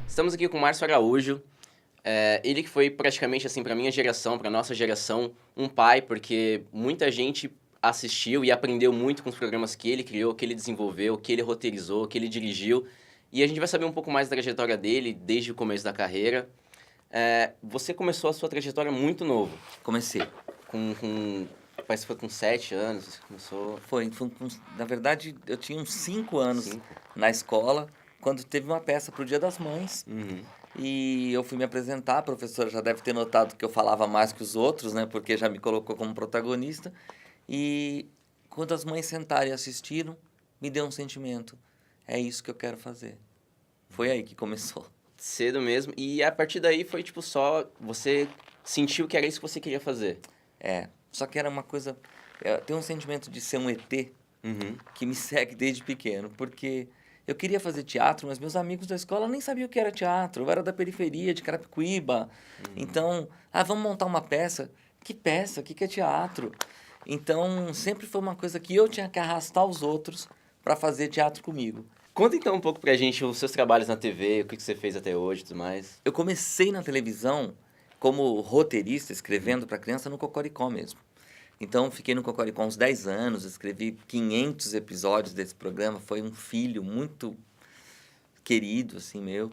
Estamos aqui com o Márcio Araújo, ele que foi praticamente, assim, para minha geração, para nossa geração, um pai, porque muita gente assistiu e aprendeu muito com os programas que ele criou, que ele desenvolveu, que ele roteirizou, que ele dirigiu. E a gente vai saber um pouco mais da trajetória dele desde o começo da carreira. Você começou a sua trajetória muito novo. Comecei. Parece que foi com 7 anos, você começou... Na verdade, eu tinha uns 5 anos na escola, quando teve uma peça pro Dia das Mães. Uhum. E eu fui me apresentar, a professora já deve ter notado que eu falava mais que os outros, né? Porque já me colocou como protagonista. E quando as mães sentaram e assistiram, me deu um sentimento. É isso que eu quero fazer. Foi aí que começou. Cedo mesmo. E a partir daí foi tipo só... Você sentiu que era isso que você queria fazer. Só que era uma coisa... Tem um sentimento de ser um ET Uhum. que me segue desde pequeno. Porque eu queria fazer teatro, mas meus amigos da escola nem sabiam o que era teatro. Eu era da periferia, de Carapicuíba. Então, vamos montar uma peça. Que peça? O que é teatro? Então, sempre foi uma coisa que eu tinha que arrastar os outros para fazer teatro comigo. Conta então um pouco pra gente os seus trabalhos na TV, o que você fez até hoje e tudo mais. Eu comecei na televisão como roteirista, escrevendo para criança no Cocoricó mesmo. Então, fiquei no Cocoricó uns 10 anos, escrevi 500 episódios desse programa. Foi um filho muito querido, assim, meu.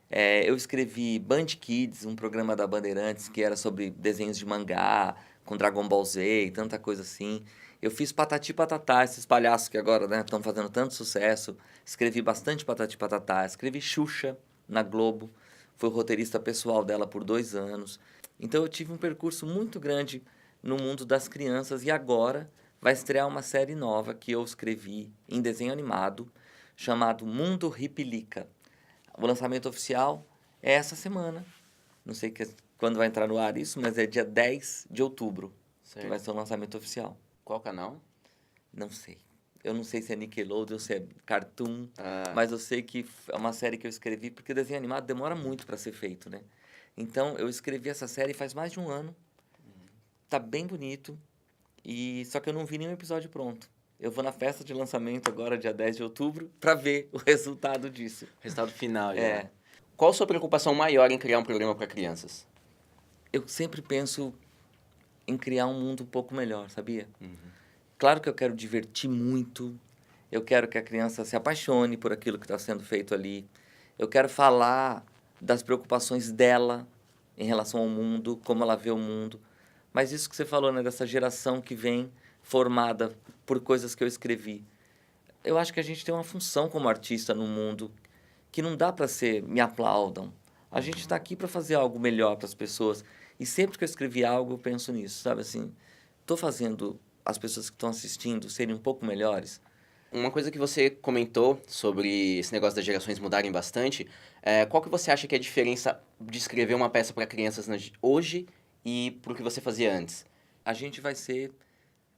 Eu escrevi Band Kids, um programa da Bandeirantes que era sobre desenhos de mangá, com Dragon Ball Z e tanta coisa assim. Eu fiz Patati Patatá, esses palhaços que agora estão fazendo tanto sucesso. Escrevi bastante Patati Patatá. Escrevi Xuxa na Globo. Fui roteirista pessoal dela por 2 anos. Então eu tive um percurso muito grande no mundo das crianças. E agora vai estrear uma série nova que eu escrevi em desenho animado, chamado Mundo Ripilica. O lançamento oficial é essa semana. Não sei quando vai entrar no ar isso, mas é dia 10 de outubro que vai ser o lançamento oficial. Qual canal? Não sei. Eu não sei se é Nickelodeon, se é Cartoon, mas eu sei que é uma série que eu escrevi, porque desenho animado demora muito para ser feito, né? Então, eu escrevi essa série faz mais de 1 ano. Tá bem bonito, só que eu não vi nenhum episódio pronto. Eu vou na festa de lançamento agora, dia 10 de outubro, para ver o resultado disso. Resultado final, já. Qual a sua preocupação maior em criar um programa para crianças? Eu sempre penso em criar um mundo um pouco melhor, sabia? Claro que eu quero divertir muito, eu quero que a criança se apaixone por aquilo que está sendo feito ali, eu quero falar das preocupações dela em relação ao mundo, como ela vê o mundo, mas isso que você falou, né, dessa geração que vem formada por coisas que eu escrevi, eu acho que a gente tem uma função como artista no mundo que não dá para ser me aplaudam. A gente está aqui para fazer algo melhor para as pessoas. E sempre que eu escrevi algo, eu penso nisso, sabe assim? Estou fazendo as pessoas que estão assistindo serem um pouco melhores. Uma coisa que você comentou sobre esse negócio das gerações mudarem bastante, qual que você acha que é a diferença de escrever uma peça para crianças hoje e pro que você fazia antes? A gente vai ser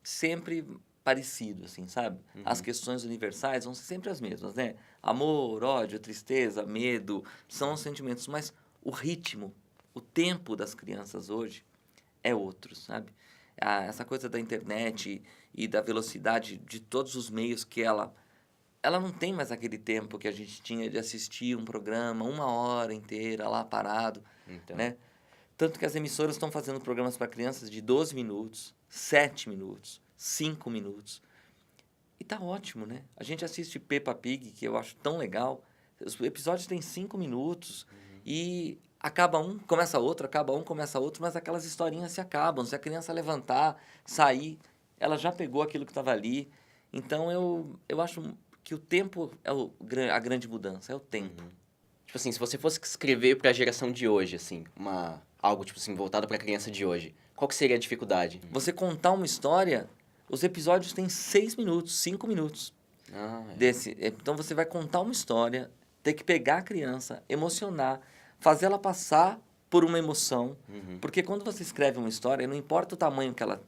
sempre parecido, assim, sabe? As questões universais vão ser sempre as mesmas, né? Amor, ódio, tristeza, medo, são os sentimentos, mas o ritmo, o tempo das crianças hoje é outro, sabe? Essa coisa da internet e da velocidade de todos os meios que ela não tem mais aquele tempo que a gente tinha de assistir um programa 1 hora inteira lá parado, né? Tanto que as emissoras estão fazendo programas para crianças de 12 minutos, 7 minutos, 5 minutos. E tá ótimo, né? A gente assiste Peppa Pig, que eu acho tão legal. Os episódios têm 5 minutos e acaba um, começa outro, acaba um, começa outro, mas aquelas historinhas se acabam. Se a criança levantar, sair, ela já pegou aquilo que estava ali. Então, eu acho que o tempo é a grande mudança, é o tempo. Tipo assim, se você fosse escrever para a geração de hoje, assim, algo tipo assim, voltado para a criança de hoje, qual que seria a dificuldade? Você contar uma história, os episódios têm 6 minutos, 5 minutos. Então, você vai contar uma história, ter que pegar a criança, emocionar, fazer ela passar por uma emoção. Porque quando você escreve uma história, não importa o tamanho que ela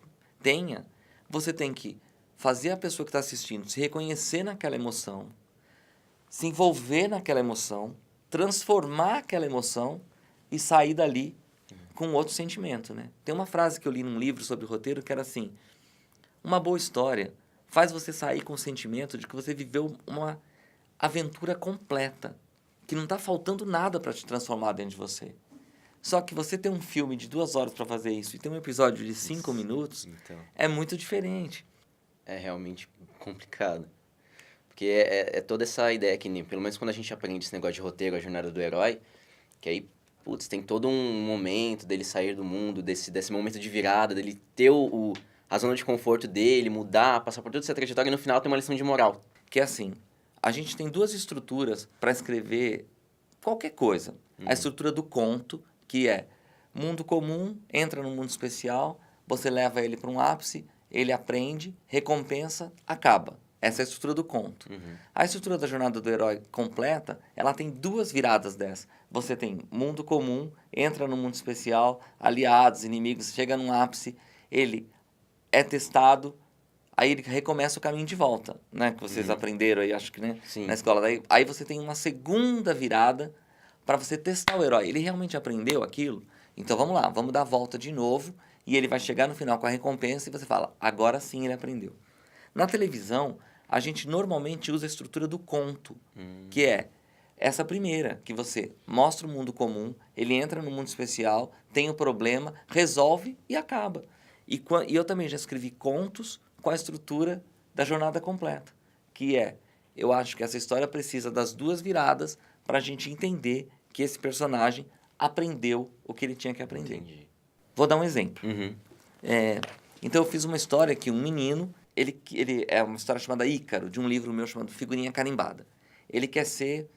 tenha, você tem que fazer a pessoa que está assistindo se reconhecer naquela emoção, se envolver naquela emoção, transformar aquela emoção e sair dali com outro sentimento, né? Tem uma frase que eu li num livro sobre roteiro que era assim: uma boa história faz você sair com o sentimento de que você viveu uma aventura completa, que não está faltando nada para te transformar dentro de você. Só que você tem um filme de 2 horas para fazer isso e tem um episódio de 5 minutos, Então, é muito diferente. é realmente complicado. Porque é toda essa ideia que, pelo menos quando a gente aprende esse negócio de roteiro, a jornada do herói, que aí, putz, tem todo um momento dele sair do mundo, desse momento de virada, dele ter a zona de conforto dele, mudar, passar por toda essa trajetória e no final tem uma lição de moral. Que é assim, a gente tem 2 estruturas para escrever qualquer coisa. A estrutura do conto, que é mundo comum, entra no mundo especial, você leva ele para um ápice, ele aprende, recompensa, acaba. Essa é a estrutura do conto. A estrutura da jornada do herói completa, ela tem 2 viradas dessa. Você tem mundo comum, entra no mundo especial, aliados, inimigos, chega num ápice, ele é testado, aí ele recomeça o caminho de volta, né? Que vocês aprenderam aí, acho que, né? Sim. Na escola. Aí você tem uma segunda virada para você testar o herói. Ele realmente aprendeu aquilo? Então vamos lá, vamos dar a volta de novo e ele vai chegar no final com a recompensa e você fala, agora sim ele aprendeu. Na televisão, a gente normalmente usa a estrutura do conto, que é essa primeira, que você mostra o mundo comum, ele entra no mundo especial, tem o problema, resolve e acaba. E eu também já escrevi contos com a estrutura da jornada completa, que é, eu acho que essa história precisa das 2 viradas para a gente entender que esse personagem aprendeu o que ele tinha que aprender. Entendi. Vou dar um exemplo. Uhum. Então eu fiz uma história que um menino, ele é uma história chamada Ícaro, de um livro meu chamado Figurinha Carimbada. Ele quer ser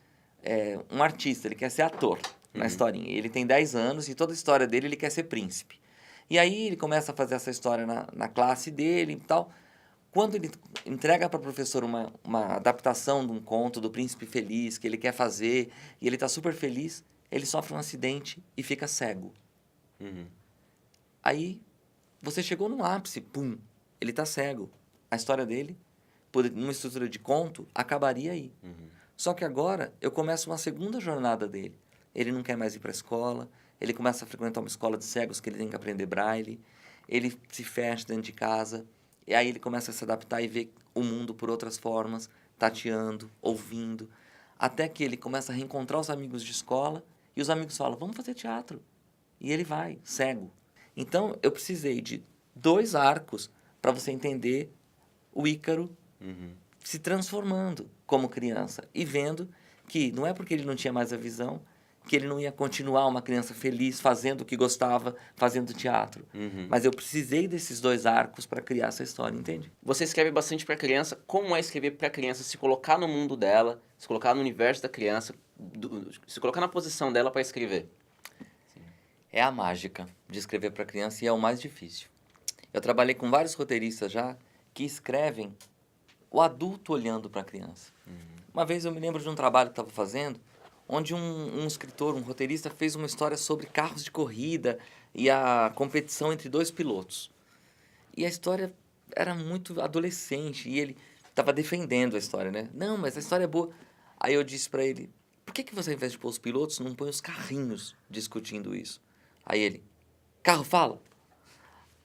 um artista, ele quer ser ator na historinha. Ele tem 10 anos e toda a história dele ele quer ser príncipe. E aí ele começa a fazer essa história na classe dele e tal. Quando ele entrega para a professora uma adaptação de um conto do Príncipe Feliz que ele quer fazer e ele está super feliz, ele sofre um acidente e fica cego. Aí você chegou num ápice, pum, ele está cego. A história dele, por uma estrutura de conto, acabaria aí. Só que agora eu começo uma segunda jornada dele. Ele não quer mais ir para a escola, ele começa a frequentar uma escola de cegos que ele tem que aprender braille, ele se fecha dentro de casa, e aí ele começa a se adaptar e ver o mundo por outras formas, tateando, ouvindo, até que ele começa a reencontrar os amigos de escola, e os amigos falam, vamos fazer teatro. E ele vai, cego. Então, eu precisei de 2 arcos para você entender o Ícaro se transformando como criança e vendo que não é porque ele não tinha mais a visão que ele não ia continuar uma criança feliz fazendo o que gostava, fazendo teatro. Mas eu precisei desses 2 arcos para criar essa história, entende? Você escreve bastante pra criança. Como é escrever pra criança? Se colocar no mundo dela, se colocar no universo da criança, se colocar na posição dela para escrever. É a mágica de escrever para criança e é o mais difícil. Eu trabalhei com vários roteiristas já que escrevem o adulto olhando para a criança. Uma vez eu me lembro de um trabalho que estava fazendo, onde um escritor, um roteirista, fez uma história sobre carros de corrida e a competição entre 2 pilotos. E a história era muito adolescente e ele estava defendendo a história, né? Não, mas a história é boa. Aí eu disse para ele, por que você, ao invés de pôr os pilotos, não põe os carrinhos discutindo isso? Aí ele, carro fala?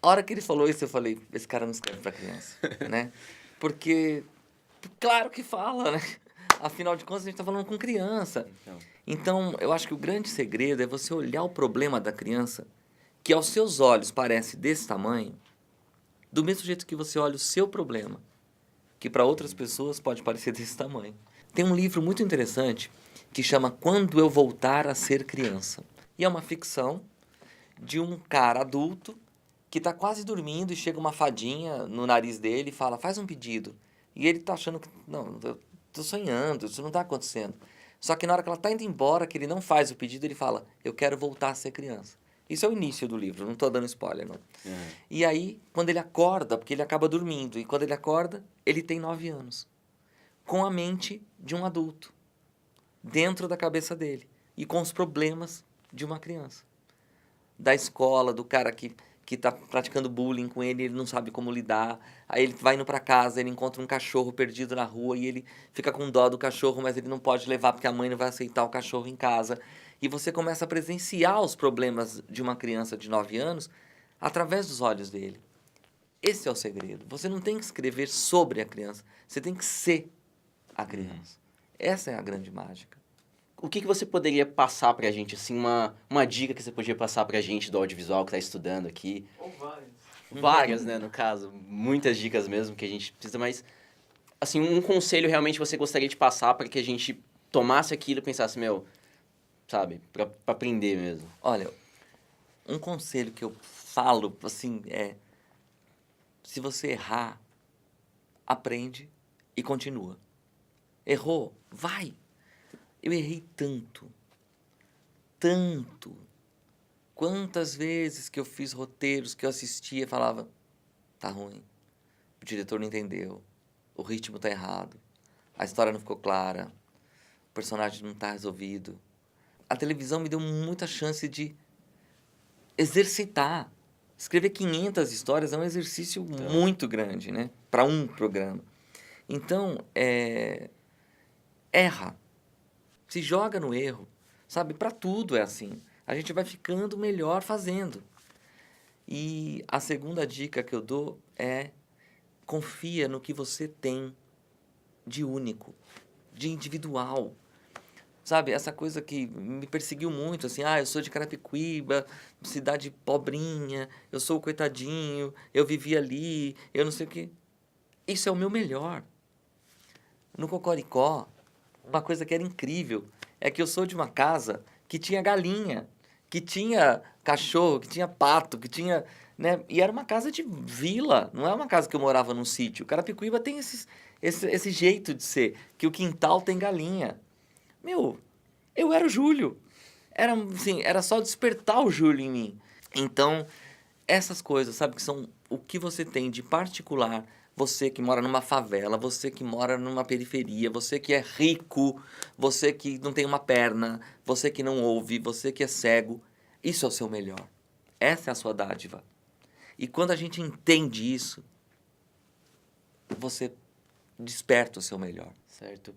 A hora que ele falou isso, eu falei, esse cara não escreve para criança, né? Porque, claro que fala, né? Afinal de contas, a gente está falando com criança. Então, eu acho que o grande segredo é você olhar o problema da criança, que aos seus olhos parece desse tamanho, do mesmo jeito que você olha o seu problema, que para outras pessoas pode parecer desse tamanho. Tem um livro muito interessante que chama Quando Eu Voltar a Ser Criança. E é uma ficção de um cara adulto que está quase dormindo e chega uma fadinha no nariz dele e fala, faz um pedido. E ele está achando que, não, eu estou sonhando, isso não está acontecendo. Só que na hora que ela está indo embora, que ele não faz o pedido, ele fala, eu quero voltar a ser criança. Isso é o início do livro, não estou dando spoiler, não. E aí, quando ele acorda, porque ele acaba dormindo, e quando ele acorda, ele tem 9 anos. Com a mente de um adulto, dentro da cabeça dele, e com os problemas de uma criança. Da escola, do cara que que tá praticando bullying com ele, ele não sabe como lidar. Aí ele vai indo para casa, ele encontra um cachorro perdido na rua e ele fica com dó do cachorro, mas ele não pode levar porque a mãe não vai aceitar o cachorro em casa. E você começa a presenciar os problemas de uma criança de 9 anos através dos olhos dele. Esse é o segredo. Você não tem que escrever sobre a criança, você tem que ser a criança. Essa é a grande mágica. O que você poderia passar pra gente, assim, uma dica que você podia passar pra gente do audiovisual que tá estudando aqui? Ou várias. Várias, né, no caso. Muitas dicas mesmo que a gente precisa, mas, assim, um conselho realmente você gostaria de passar para que a gente tomasse aquilo e pensasse, meu, sabe, pra aprender mesmo. Olha, um conselho que eu falo, assim, se você errar, aprende e continua. Errou, vai. Eu errei tanto. Quantas vezes que eu fiz roteiros que eu assistia e falava, tá ruim, o diretor não entendeu, o ritmo tá errado, a história não ficou clara, o personagem não tá resolvido. A televisão me deu muita chance de exercitar. Escrever 500 histórias é um exercício muito grande, né? Para um programa. Então, erra. Se joga no erro. Sabe? Para tudo é assim. A gente vai ficando melhor fazendo. E a segunda dica que eu dou é confia no que você tem de único, de individual. Sabe, essa coisa que me perseguiu muito, assim, eu sou de Carapicuíba, cidade pobrinha, eu sou o coitadinho, eu vivi ali, eu não sei o quê. Isso é o meu melhor. No Cocoricó, uma coisa que era incrível é que eu sou de uma casa que tinha galinha, que tinha cachorro, que tinha pato, que tinha, né? E era uma casa de vila, não é uma casa que eu morava num sítio. Carapicuíba tem esse jeito de ser, que o quintal tem galinha. Meu, eu era o Júlio. Era só despertar o Júlio em mim. Então, essas coisas, sabe, que são o que você tem de particular, você que mora numa favela, você que mora numa periferia, você que é rico, você que não tem uma perna, você que não ouve, você que é cego, isso é o seu melhor. Essa é a sua dádiva. E quando a gente entende isso, você desperta o seu melhor. Certo.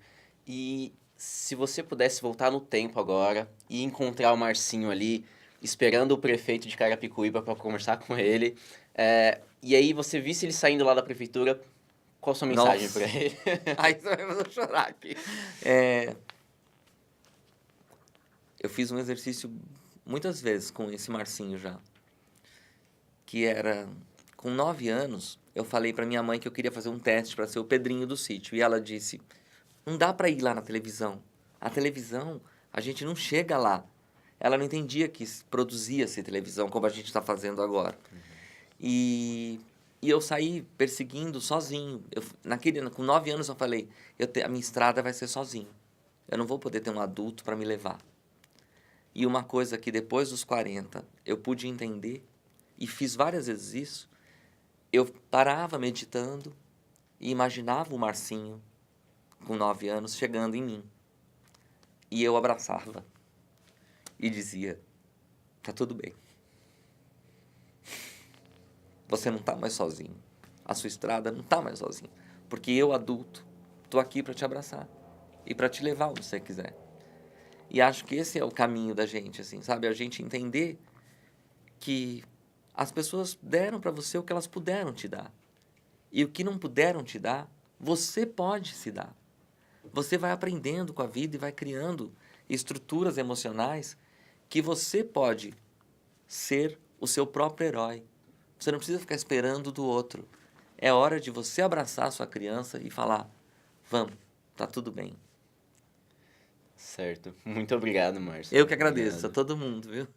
E se você pudesse voltar no tempo agora e encontrar o Marcinho ali, esperando o prefeito de Carapicuíba para conversar com ele, e aí você visse ele saindo lá da prefeitura, qual a sua mensagem para ele? Aí você vai fazer eu chorar aqui. Eu fiz um exercício muitas vezes com esse Marcinho já, que era, com 9 anos, eu falei para minha mãe que eu queria fazer um teste para ser o Pedrinho do sítio, e ela disse, não dá para ir lá na televisão. A televisão, a gente não chega lá. Ela não entendia que produzia-se televisão, como a gente está fazendo agora. E eu saí perseguindo sozinho. Com 9 anos eu falei, a minha estrada vai ser sozinho. Eu não vou poder ter um adulto para me levar. E uma coisa que depois dos 40 eu pude entender, e fiz várias vezes isso, eu parava meditando e imaginava o Marcinho, com 9 anos, chegando em mim. E eu abraçava. E dizia, tá tudo bem. Você não tá mais sozinho. A sua estrada não tá mais sozinha. Porque eu, adulto, tô aqui para te abraçar. E para te levar onde você quiser. E acho que esse é o caminho da gente, assim, sabe? A gente entender que as pessoas deram para você o que elas puderam te dar. E o que não puderam te dar, você pode se dar. Você vai aprendendo com a vida e vai criando estruturas emocionais que você pode ser o seu próprio herói. Você não precisa ficar esperando do outro. É hora de você abraçar a sua criança e falar, vamos, tá tudo bem. Certo. Muito obrigado, Márcio. Eu que agradeço a todo mundo, viu?